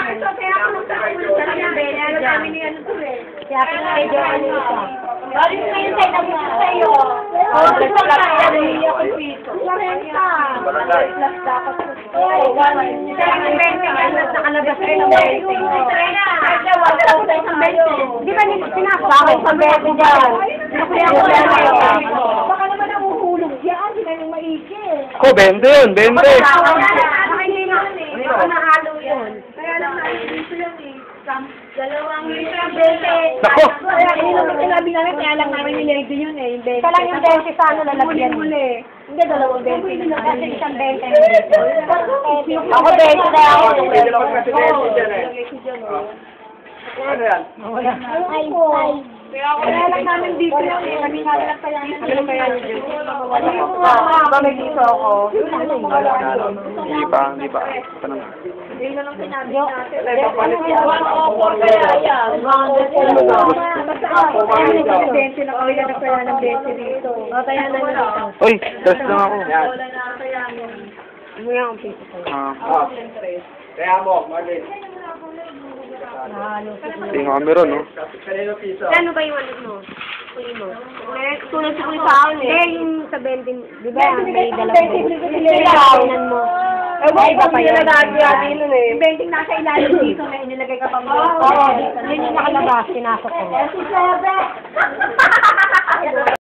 Kaya ako nung sa kami ni ano to eh. Kaya ako na medyo ano ito. Balik na yun sa'yo, nabit ko sa'yo. Oo, gusto lang yan. Iiyak ang piso. Larenta. Plus dapat. Oo, gano'n. Kaya ang 20 yan, nakalabas rin ang 20. Di ba pinasok ako sa 20 dyan? Baka naman nahuhulog yan, hindi na yung maiki. Ko, 20 yun, 20. Baka nahalo yun. Kaya lang dito yung dalawang litro, 20. Nako. Kaya sinabi namin, kaya lang namin nilagay yun eh. Kaya lang yung 20 sa ano lalagyan. Hindi, dalawang 20. Kasi isang 20. Ako 20 na ako. Pwede lang kasi 20 dyan eh. Ano yan? Ay. Kaya lang namin dito lang eh. Kami nga lang kaya namin. Ano kaya yun? Ba may dito ako? Hindi pa. Tanong. Hindi na lang sinabi natin. Papalit yan. Kaya yan. Basta ako. Kaya ng 20 na kami na kaya ng 20 dito. Kaya na dito. Uy, stress lang ako. Wala na kaya mo. Ano yan ang piso ko? Kaya mo, Marvin. Hindi nga kami ron, no? Ano ba yung ano mo? Kuya mo? Tulad sa kuya sa akin eh. Hindi, yung sa 20. Di ba? May dalawang 20. Kailangan mo. Ay, iba pa yun. Yung 20 nasa ilalim dito na inilagay ka pa mo. Oo, yun yung nakalabas. Pinasok ko.